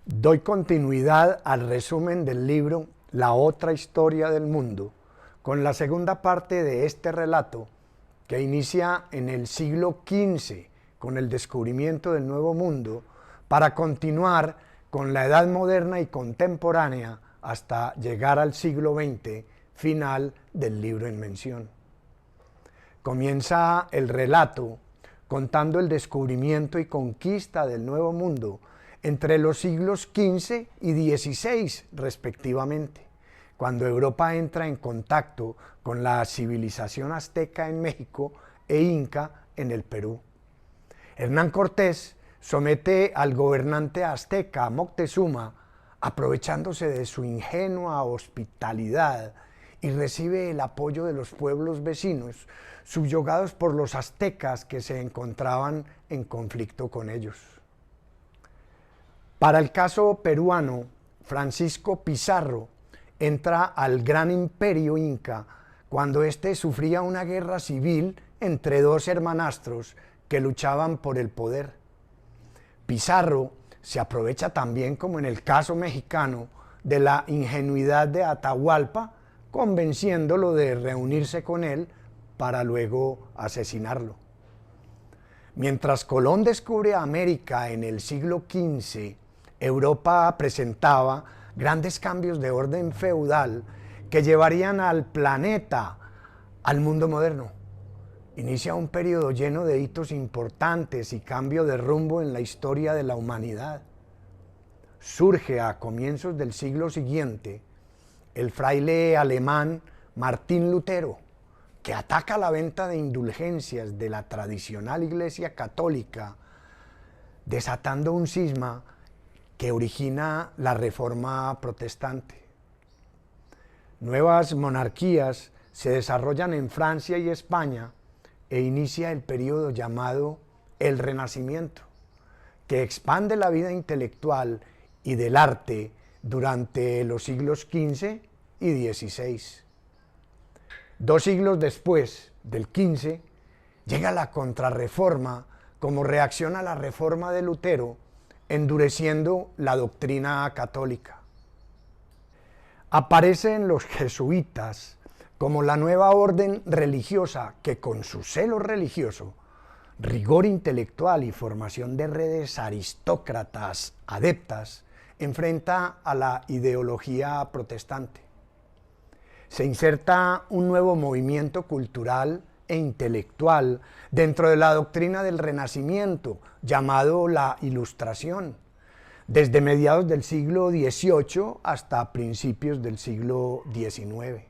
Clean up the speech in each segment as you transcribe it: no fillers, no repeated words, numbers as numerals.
Doy continuidad al resumen del libro La otra historia del mundo, con la segunda parte de este relato que inicia en el siglo XV con el descubrimiento del Nuevo Mundo, para continuar con la Edad Moderna y contemporánea hasta llegar al siglo XX, final del libro en mención. Comienza el relato contando el descubrimiento y conquista del Nuevo Mundo entre los siglos XV y XVI respectivamente, cuando Europa entra en contacto con la civilización azteca en México e inca en el Perú. Hernán Cortés somete al gobernante azteca Moctezuma, aprovechándose de su ingenua hospitalidad, y recibe el apoyo de los pueblos vecinos, subyugados por los aztecas que se encontraban en conflicto con ellos. Para el caso peruano, Francisco Pizarro entra al gran imperio inca cuando éste sufría una guerra civil entre dos hermanastros que luchaban por el poder. Pizarro se aprovecha también, como en el caso mexicano, de la ingenuidad de Atahualpa, convenciéndolo de reunirse con él para luego asesinarlo. Mientras Colón descubre América en el siglo XV, Europa presentaba grandes cambios de orden feudal que llevarían al planeta al mundo moderno. Inicia un periodo lleno de hitos importantes y cambio de rumbo en la historia de la humanidad. Surge a comienzos del siglo siguiente el fraile alemán Martín Lutero, que ataca la venta de indulgencias de la tradicional Iglesia Católica, desatando un cisma que origina la Reforma Protestante. Nuevas monarquías se desarrollan en Francia y España e inicia el periodo llamado el Renacimiento, que expande la vida intelectual y del arte durante los siglos XV y XVI. 2 siglos después del XV, llega la Contrarreforma como reacción a la Reforma de Lutero, endureciendo la doctrina católica. Aparecen los jesuitas como la nueva orden religiosa que, con su celo religioso, rigor intelectual y formación de redes aristócratas adeptas, enfrenta a la ideología protestante. Se inserta un nuevo movimiento cultural e intelectual dentro de la doctrina del Renacimiento, llamado la Ilustración, desde mediados del siglo XVIII hasta principios del siglo XIX.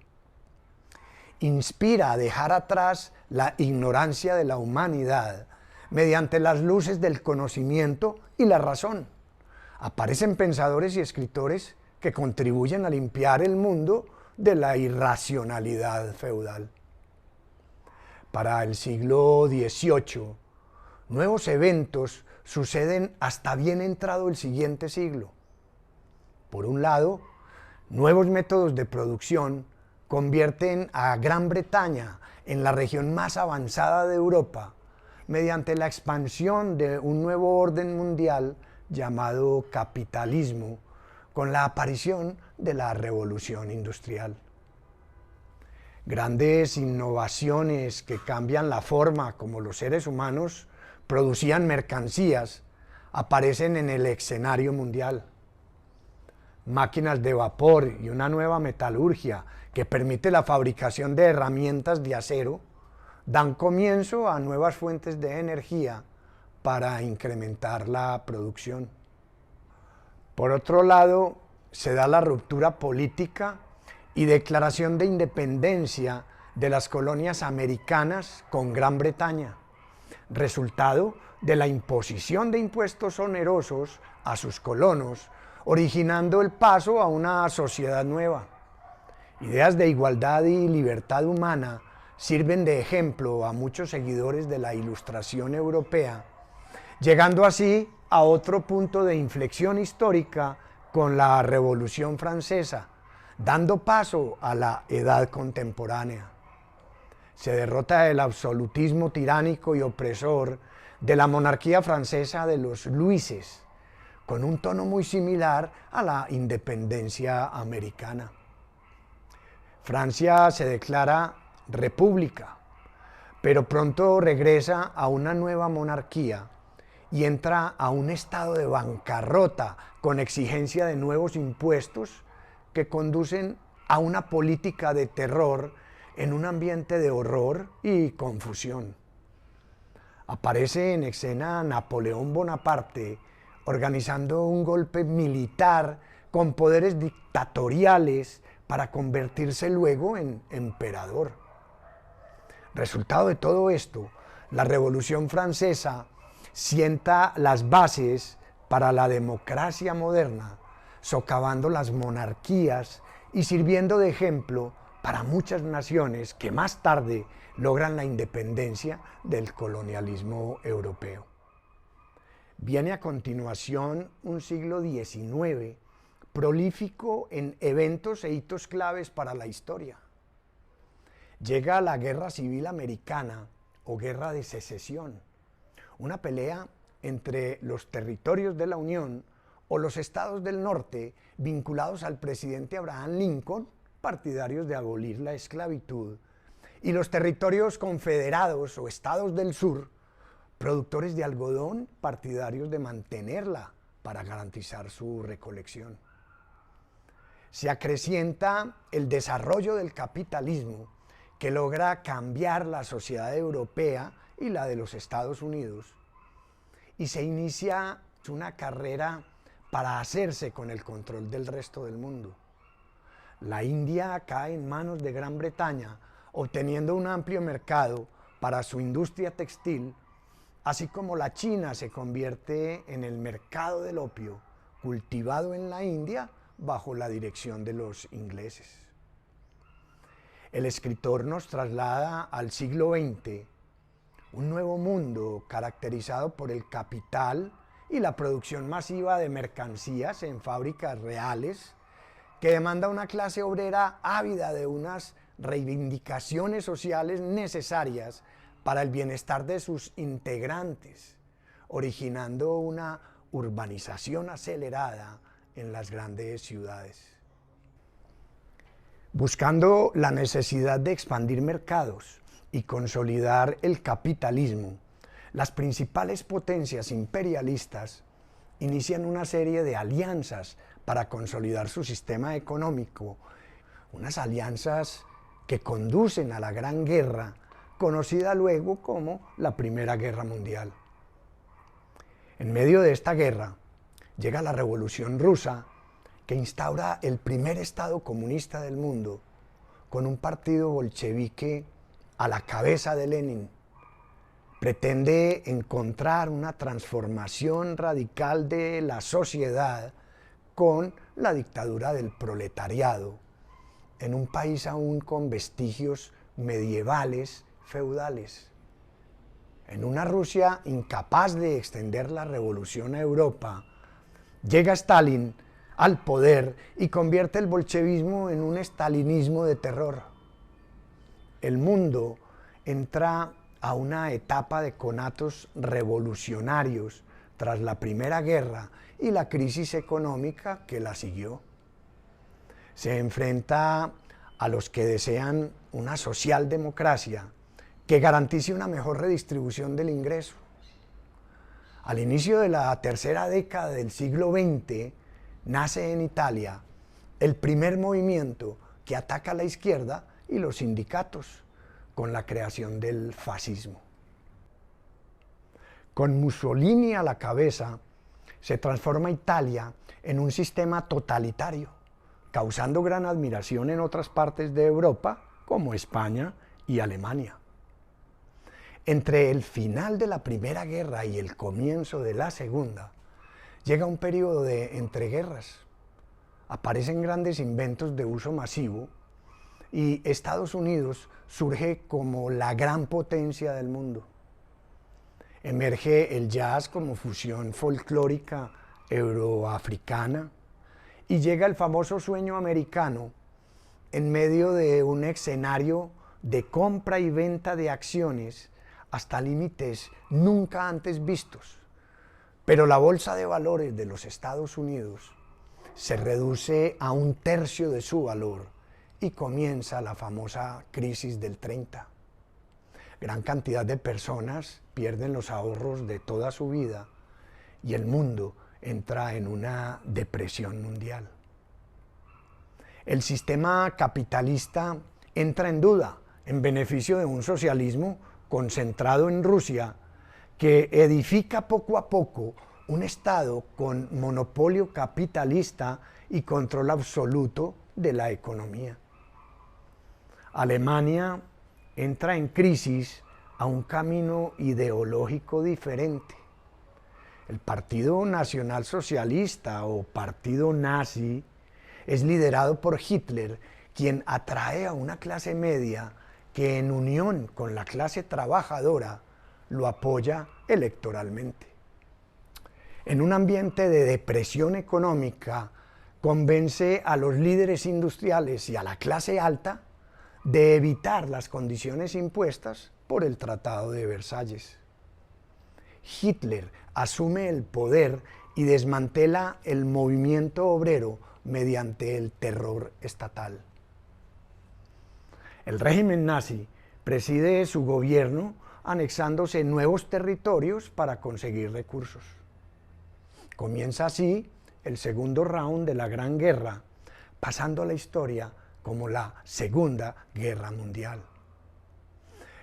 Inspira a dejar atrás la ignorancia de la humanidad mediante las luces del conocimiento y la razón. Aparecen pensadores y escritores que contribuyen a limpiar el mundo de la irracionalidad feudal. Para el siglo XVIII, nuevos eventos suceden hasta bien entrado el siguiente siglo. Por un lado, nuevos métodos de producción convierten a Gran Bretaña en la región más avanzada de Europa mediante la expansión de un nuevo orden mundial llamado capitalismo, con la aparición de la revolución industrial. Grandes innovaciones que cambian la forma como los seres humanos producían mercancías aparecen en el escenario mundial. Máquinas de vapor y una nueva metalurgia que permite la fabricación de herramientas de acero dan comienzo a nuevas fuentes de energía para incrementar la producción. Por otro lado, se da la ruptura política y declaración de independencia de las colonias americanas con Gran Bretaña, resultado de la imposición de impuestos onerosos a sus colonos, originando el paso a una sociedad nueva. Ideas de igualdad y libertad humana sirven de ejemplo a muchos seguidores de la Ilustración europea, llegando así a otro punto de inflexión histórica con la Revolución Francesa, dando paso a la Edad Contemporánea. Se derrota el absolutismo tiránico y opresor de la monarquía francesa de los Luises, con un tono muy similar a la independencia americana. Francia se declara república, pero pronto regresa a una nueva monarquía y entra a un estado de bancarrota con exigencia de nuevos impuestos que conducen a una política de terror en un ambiente de horror y confusión. Aparece en escena Napoleón Bonaparte organizando un golpe militar con poderes dictatoriales para convertirse luego en emperador. Resultado de todo esto, la Revolución Francesa sienta las bases para la democracia moderna, socavando las monarquías y sirviendo de ejemplo para muchas naciones que más tarde logran la independencia del colonialismo europeo. Viene a continuación un siglo XIX, prolífico en eventos e hitos claves para la historia. Llega la Guerra Civil Americana o Guerra de Secesión, una pelea entre los territorios de la Unión o los estados del norte vinculados al presidente Abraham Lincoln, partidarios de abolir la esclavitud, y los territorios confederados o estados del sur, productores de algodón, partidarios de mantenerla para garantizar su recolección. Se acrecienta el desarrollo del capitalismo que logra cambiar la sociedad europea y la de los Estados Unidos, y se inicia una carrera para hacerse con el control del resto del mundo. La India cae en manos de Gran Bretaña, obteniendo un amplio mercado para su industria textil, así como la China se convierte en el mercado del opio, cultivado en la India bajo la dirección de los ingleses. El escritor nos traslada al siglo XX, un nuevo mundo caracterizado por el capital y la producción masiva de mercancías en fábricas reales, que demanda una clase obrera ávida de unas reivindicaciones sociales necesarias para el bienestar de sus integrantes, originando una urbanización acelerada en las grandes ciudades. Buscando la necesidad de expandir mercados y consolidar el capitalismo, las principales potencias imperialistas inician una serie de alianzas para consolidar su sistema económico, unas alianzas que conducen a la Gran Guerra, conocida luego como la Primera Guerra Mundial. En medio de esta guerra llega la Revolución Rusa, que instaura el primer Estado comunista del mundo, con un partido bolchevique a la cabeza de Lenin. Pretende encontrar una transformación radical de la sociedad con la dictadura del proletariado, en un país aún con vestigios medievales, feudales. En una Rusia incapaz de extender la revolución a Europa, llega Stalin al poder y convierte el bolchevismo en un estalinismo de terror. El mundo entra a una etapa de conatos revolucionarios tras la Primera Guerra y la crisis económica que la siguió. Se enfrenta a los que desean una socialdemocracia que garantice una mejor redistribución del ingreso. Al inicio de la tercera década del siglo XX, nace en Italia el primer movimiento que ataca a la izquierda y los sindicatos, con la creación del fascismo. Con Mussolini a la cabeza, se transforma Italia en un sistema totalitario, causando gran admiración en otras partes de Europa, como España y Alemania. Entre el final de la Primera Guerra y el comienzo de la Segunda, llega un periodo de entreguerras. Aparecen grandes inventos de uso masivo y Estados Unidos surge como la gran potencia del mundo. Emerge el jazz como fusión folclórica euroafricana y llega el famoso sueño americano en medio de un escenario de compra y venta de acciones hasta límites nunca antes vistos, Pero la bolsa de valores de los Estados Unidos se reduce a 1/3 de su valor y comienza la famosa crisis del 30. Gran cantidad de personas pierden los ahorros de toda su vida y el mundo entra en una depresión mundial. El sistema capitalista entra en duda en beneficio de un socialismo concentrado en Rusia que edifica poco a poco un Estado con monopolio capitalista y control absoluto de la economía. Alemania entra en crisis a un camino ideológico diferente. El Partido Nacional Socialista o Partido Nazi es liderado por Hitler, quien atrae a una clase media que en unión con la clase trabajadora lo apoya electoralmente. En un ambiente de depresión económica, convence a los líderes industriales y a la clase alta de evitar las condiciones impuestas por el Tratado de Versalles. Hitler asume el poder y desmantela el movimiento obrero mediante el terror estatal. El régimen nazi preside su gobierno anexándose nuevos territorios para conseguir recursos. Comienza así el segundo round de la Gran Guerra, pasando a la historia como la Segunda Guerra Mundial.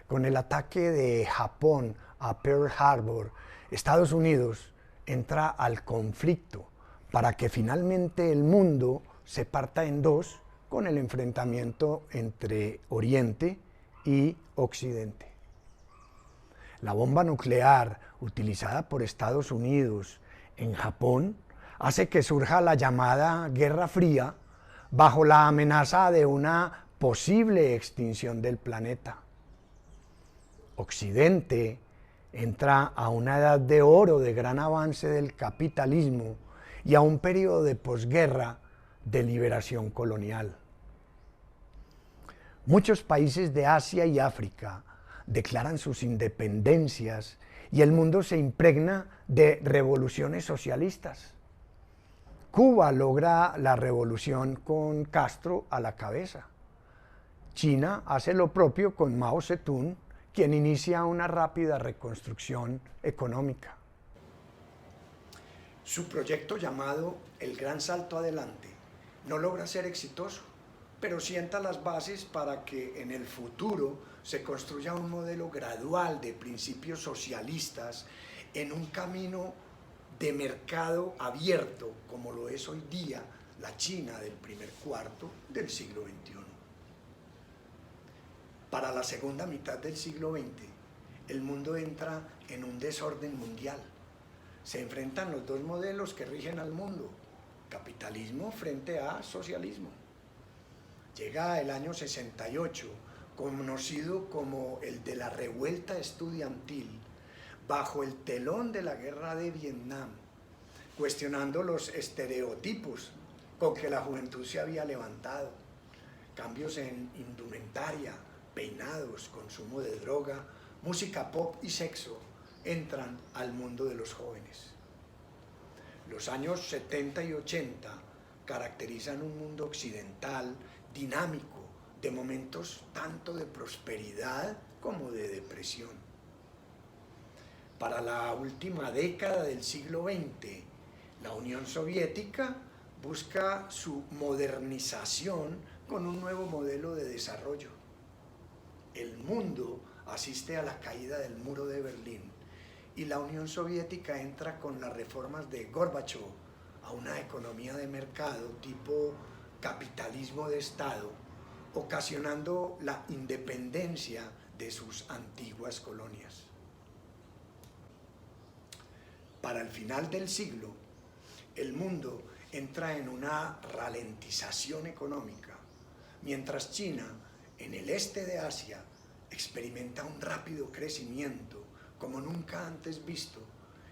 Con el ataque de Japón a Pearl Harbor, Estados Unidos entra al conflicto para que finalmente el mundo se parta en dos con el enfrentamiento entre Oriente y Occidente. La bomba nuclear utilizada por Estados Unidos en Japón hace que surja la llamada Guerra Fría bajo la amenaza de una posible extinción del planeta. Occidente entra a una edad de oro de gran avance del capitalismo y a un periodo de posguerra de liberación colonial. Muchos países de Asia y África declaran sus independencias y el mundo se impregna de revoluciones socialistas. Cuba logra la revolución con Castro a la cabeza. China hace lo propio con Mao Zedong, quien inicia una rápida reconstrucción económica. Su proyecto llamado El Gran Salto Adelante no logra ser exitoso, pero sienta las bases para que en el futuro se construya un modelo gradual de principios socialistas en un camino de mercado abierto, como lo es hoy día la China del primer cuarto del siglo XXI. Para la segunda mitad del siglo XX, el mundo entra en un desorden mundial. Se enfrentan los dos modelos que rigen al mundo, capitalismo frente a socialismo. Llega el año 68, conocido como el de la revuelta estudiantil, bajo el telón de la guerra de Vietnam, cuestionando los estereotipos con que la juventud se había levantado, cambios en indumentaria, peinados, consumo de droga, música pop y sexo entran al mundo de los jóvenes. Los años 70 y 80 caracterizan un mundo occidental dinámico, de momentos tanto de prosperidad como de depresión. Para la última década del siglo XX, la Unión Soviética busca su modernización con un nuevo modelo de desarrollo. El mundo asiste a la caída del muro de Berlín y la Unión Soviética entra con las reformas de Gorbachov a una economía de mercado tipo capitalismo de Estado, ocasionando la independencia de sus antiguas colonias. Para el final del siglo, el mundo entra en una ralentización económica, mientras China, en el este de Asia, experimenta un rápido crecimiento como nunca antes visto,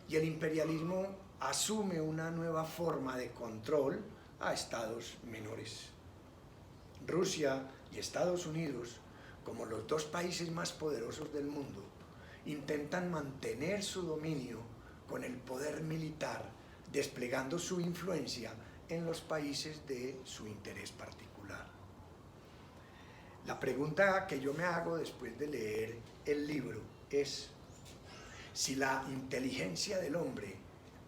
y el imperialismo asume una nueva forma de control a estados menores. Rusia y Estados Unidos, como los dos países más poderosos del mundo, intentan mantener su dominio con el poder militar, desplegando su influencia en los países de su interés particular. La pregunta que yo me hago después de leer el libro es si la inteligencia del hombre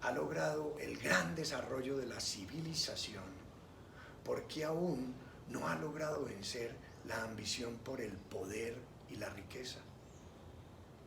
ha logrado el gran desarrollo de la civilización, ¿por qué aún no ha logrado vencer la ambición por el poder y la riqueza?